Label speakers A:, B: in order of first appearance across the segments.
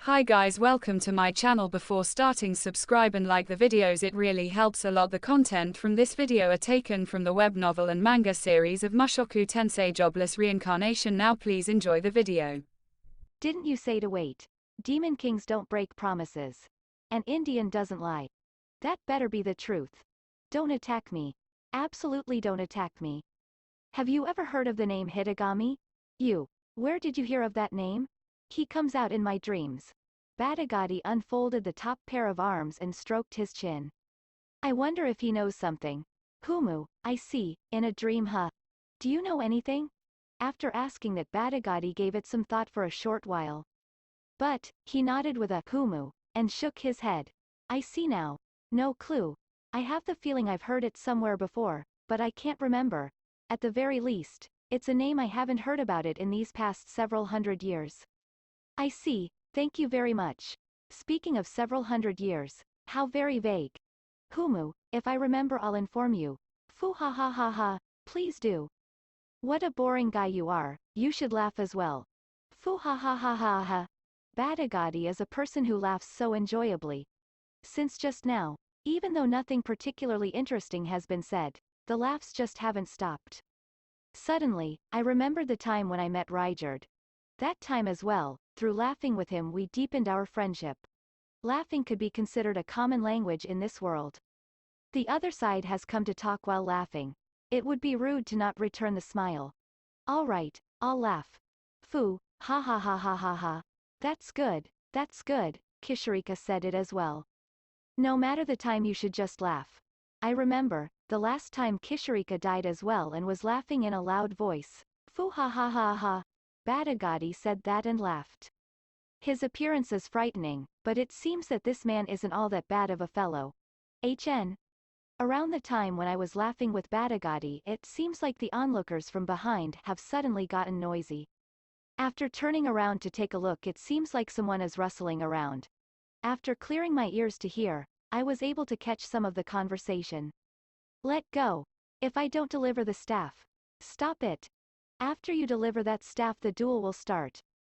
A: Hi guys, welcome to my channel. Before starting, subscribe and like the videos, it really helps a lot. The content from this video are taken from the web novel and manga series of Mushoku Tensei Jobless Reincarnation. Now please enjoy the video.
B: Didn't you say to wait? Demon kings don't break promises. An Indian doesn't lie. That better be the truth. Don't attack me. Absolutely don't attack me. Have you ever heard of the name Hitagami? Where did you hear of that name? He comes out in my dreams. Badigadi unfolded the top pair of arms and stroked his chin. I wonder if he knows something. I see, in a dream huh? Do you know anything? After asking that, Badigadi gave it some thought for a short while. But, he nodded with a and shook his head. I see now. No clue. I have the feeling I've heard it somewhere before, but I can't remember. At the very least, it's a name I haven't heard about it in these past several hundred years. I see, thank you very much. Speaking of several hundred years, how very vague. If I remember I'll inform you. Foo ha ha ha ha, please do. What a boring guy you are, you should laugh as well. Foo ha ha ha ha ha. Badigadi is a person who laughs so enjoyably. Since just now, even though nothing particularly interesting has been said, the laughs just haven't stopped. Suddenly, I remembered the time when I met Ruijerd. That time as well, through laughing with him we deepened our friendship. Laughing could be considered a common language in this world. The other side has come to talk while laughing. It would be rude to not return the smile. Alright, I'll laugh. Foo, ha ha ha ha ha ha. That's good, Kishirika said it as well. No matter the time you should just laugh. I remember, the last time Kishirika died as well and was laughing in a loud voice. Foo ha ha ha ha. Badigadi said that and laughed. His appearance is frightening, but it seems that this man isn't all that bad of a fellow. Around the time when I was laughing with Badigadi, it seems like the onlookers from behind have suddenly gotten noisy. After turning around to take a look, it seems like someone is rustling around. After clearing my ears to hear, I was able to catch some of the conversation. Let go. If I don't deliver the staff. Stop it. After you deliver that staff, the duel will start.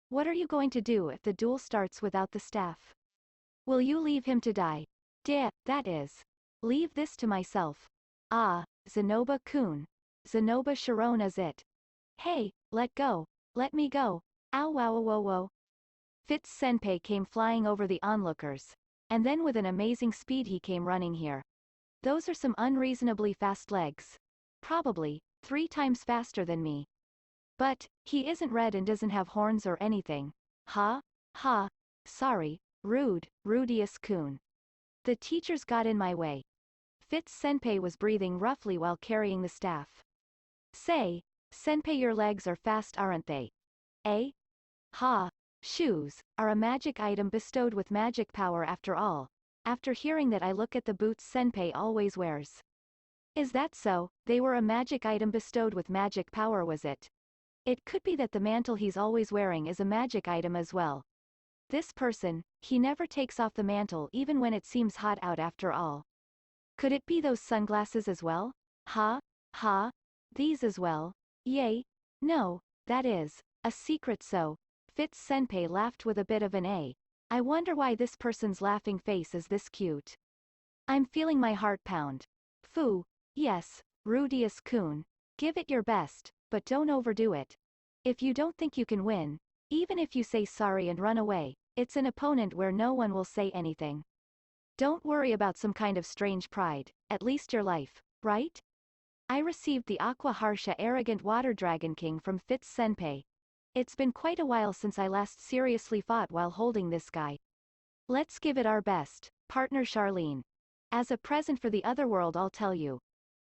B: What are you going to do if the duel starts without the staff? Will you leave him to die? That is. Leave this to myself. Ah, Zanoba-kun. Zanoba Sharon is it. Hey, let go. Let me go. Ow wow wow wow. Fitz Senpai came flying over the onlookers. And then with an amazing speed he came running here. Those are some unreasonably fast legs. Probably 3 times faster than me. But, he isn't red and doesn't have horns or anything. Ha? Sorry, Rudeus-kun. The teachers got in my way. Fitz Senpai was breathing roughly while carrying the staff. Say, Senpai, your legs are fast, aren't they? Shoes are a magic item bestowed with magic power after all. After hearing that, I look at the boots Senpai always wears. Is that so? They were a magic item bestowed with magic power, was it? It could be that the mantle he's always wearing is a magic item as well. This person, he never takes off the mantle even when it seems hot out after all. Could it be those sunglasses as well? These as well? Yay. No, that is a secret. So, Fitz Senpai laughed with a bit of an A. I wonder why this person's laughing face is this cute. I'm feeling my heart pound. Foo, yes, Rudeus-kun. Give it your best, but don't overdo it. If you don't think you can win, even if you say sorry and run away, it's an opponent where no one will say anything. Don't worry about some kind of strange pride, at least your life, right? I received the Aqua Harsha Arrogant Water Dragon King from Fitz Senpai. It's been quite a while since I last seriously fought while holding this guy. Let's give it our best, partner Charlene. As a present for the other world, I'll tell you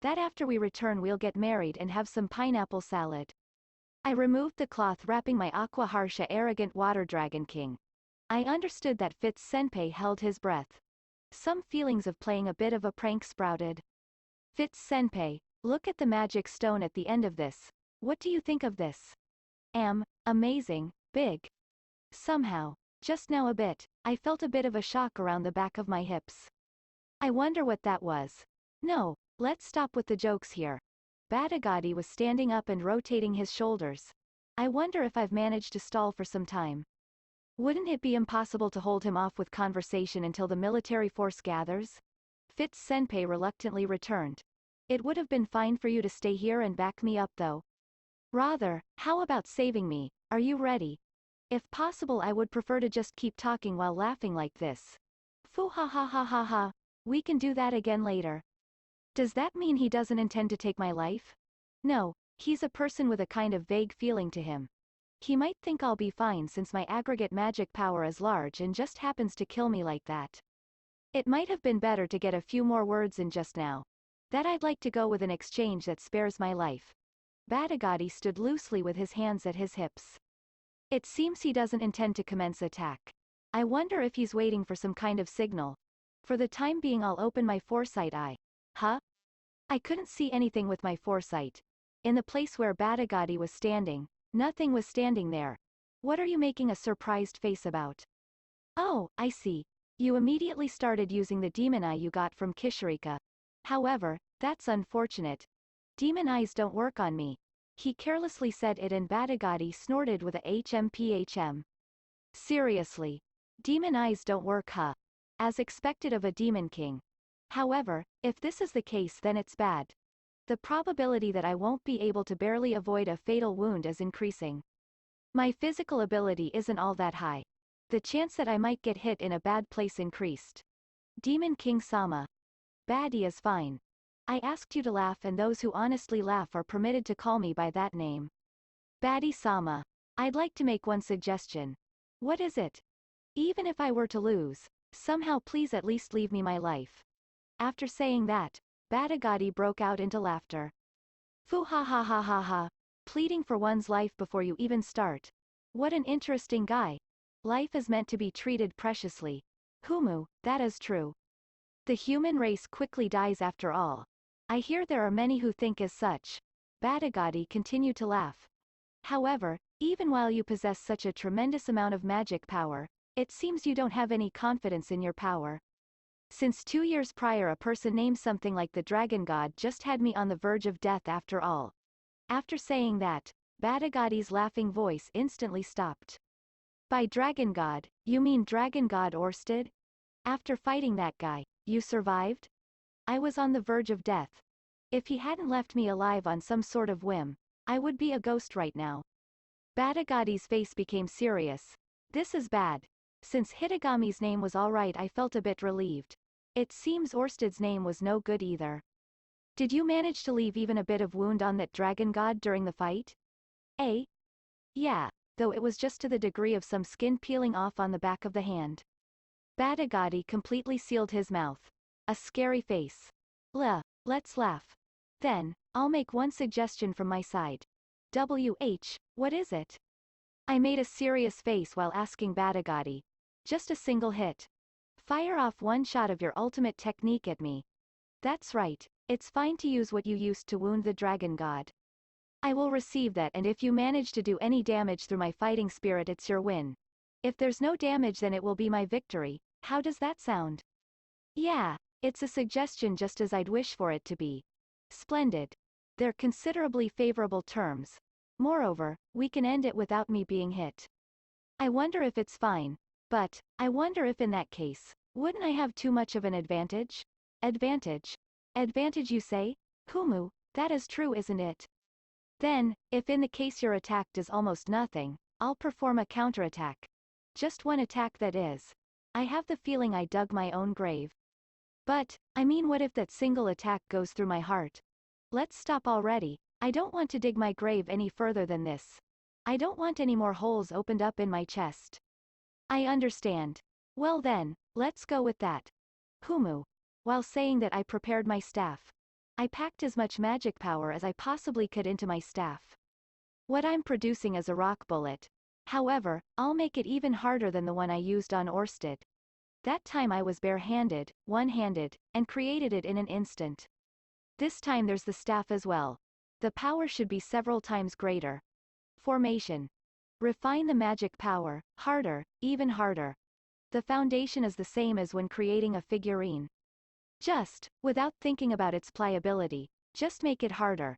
B: that after we return we'll get married and have some pineapple salad. I removed the cloth wrapping my Aqua Harsha Arrogant Water Dragon King. I understood that Fitz Senpai held his breath. Some feelings of playing a bit of a prank sprouted. Fitz Senpai, look at the magic stone at the end of this. What do you think of this? Amazing, big. Somehow, just now a bit, I felt a bit of a shock around the back of my hips. I wonder what that was. No, let's stop with the jokes here. Badigadi was standing up and rotating his shoulders. I wonder if I've managed to stall for some time. Wouldn't it be impossible to hold him off with conversation until the military force gathers? Fitz-senpai reluctantly returned. It would have been fine for you to stay here and back me up though. Rather, how about saving me? Are you ready? If possible, I would prefer to just keep talking while laughing like this. Foo ha ha ha ha ha. We can do that again later. Does that mean he doesn't intend to take my life? No, he's a person with a kind of vague feeling to him. He might think I'll be fine since my aggregate magic power is large and just happens to kill me like that. It might have been better to get a few more words in just now. That I'd like to go with an exchange that spares my life. Badigadi stood loosely with his hands at his hips. It seems he doesn't intend to commence attack. I wonder if he's waiting for some kind of signal. For the time being I'll open my foresight eye. Huh? I couldn't see anything with my foresight. In the place where Badigadi was standing, nothing was standing there. What are you making a surprised face about? Oh, I see. You immediately started using the demon eye you got from Kishirika. However, that's unfortunate. Demon eyes don't work on me. He carelessly said it and Badigadi snorted with a HMPHM. Seriously. Demon eyes don't work, huh? As expected of a demon king. However, if this is the case then it's bad. The probability that I won't be able to barely avoid a fatal wound is increasing. My physical ability isn't all that high. The chance that I might get hit in a bad place increased. Demon King Sama. Baddie is fine. I asked you to laugh and those who honestly laugh are permitted to call me by that name. Baddie Sama. I'd like to make one suggestion. What is it? Even if I were to lose, somehow please at least leave me my life. After saying that, Badigadi broke out into laughter. Foo ha ha ha ha ha. Pleading for one's life before you even start. What an interesting guy. Life is meant to be treated preciously. Humu, that is true. The human race quickly dies after all. I hear there are many who think as such. Badigadi continued to laugh. However, even while you possess such a tremendous amount of magic power, it seems you don't have any confidence in your power. Since 2 years prior a person named something like the Dragon God just had me on the verge of death after all. After saying that, Badigadi's laughing voice instantly stopped. By Dragon God, you mean Dragon God Orsted? After fighting that guy, you survived? I was on the verge of death. If he hadn't left me alive on some sort of whim, I would be a ghost right now. Badigadi's face became serious. This is bad. Since Hitagami's name was alright I felt a bit relieved. It seems Orsted's name was no good either. Did you manage to leave even a bit of wound on that dragon god during the fight? Eh? Yeah, though it was just to the degree of some skin peeling off on the back of the hand. Badigadi completely sealed his mouth. A scary face. Let's laugh. Then, I'll make one suggestion from my side. What is it? I made a serious face while asking Badigadi. Just a single hit. Fire off one shot of your ultimate technique at me. That's right, it's fine to use what you used to wound the dragon god. I will receive that and if you manage to do any damage through my fighting spirit it's your win. If there's no damage then it will be my victory. How does that sound? Yeah, it's a suggestion just as I'd wish for it to be. Splendid. They're considerably favorable terms. Moreover, we can end it without me being hit. I wonder if it's fine. But, I wonder if in that case, wouldn't I have too much of an advantage? Advantage? Advantage you say? Humu, that is true isn't it? Then, if in the case your attack does almost nothing, I'll perform a counterattack. Just one attack that is. I have the feeling I dug my own grave. But, I mean what if that single attack goes through my heart? Let's stop already, I don't want to dig my grave any further than this. I don't want any more holes opened up in my chest. I understand. Well then, let's go with that. Humu. While saying that I prepared my staff. I packed as much magic power as I possibly could into my staff. What I'm producing is a rock bullet. However, I'll make it even harder than the one I used on Orsted. That time I was bare-handed, one-handed, and created it in an instant. This time there's the staff as well. The power should be several times greater. Formation. Refine the magic power, harder, even harder. The foundation is the same as when creating a figurine. Just, without thinking about its pliability, just make it harder.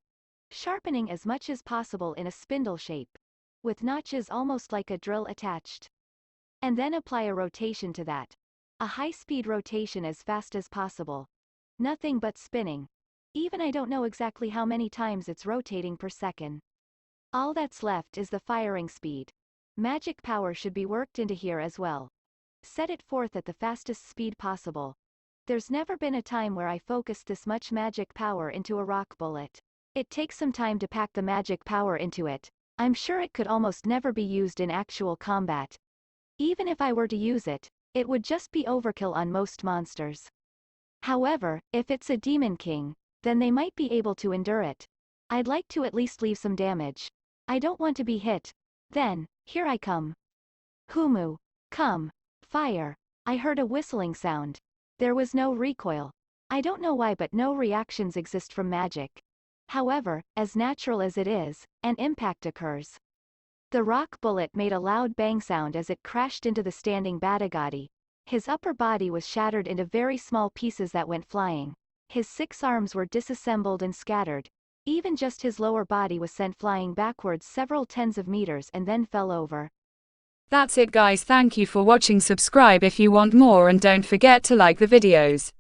B: Sharpening as much as possible in a spindle shape. With notches almost like a drill attached. And then apply a rotation to that. A high-speed rotation as fast as possible. Nothing but spinning. Even I don't know exactly how many times it's rotating per second. All that's left is the firing speed. Magic power should be worked into here as well. Set it forth at the fastest speed possible. There's never been a time where I focused this much magic power into a rock bullet. It takes some time to pack the magic power into it. I'm sure it could almost never be used in actual combat. Even if I were to use it, it would just be overkill on most monsters. However, if it's a Demon King, then they might be able to endure it. I'd like to at least leave some damage. I don't want to be hit. Then, here I come. Humu. Come. Fire. I heard a whistling sound. There was no recoil. I don't know why, but no reactions exist from magic. However, as natural as it is, an impact occurs. The rock bullet made a loud bang sound as it crashed into the standing Badigadi. His upper body was shattered into very small pieces that went flying. His 6 arms were disassembled and scattered. Even just his lower body was sent flying backwards several tens of meters and then fell over.
A: That's it guys, thank you for watching. Subscribe if you want more and don't forget to like the videos.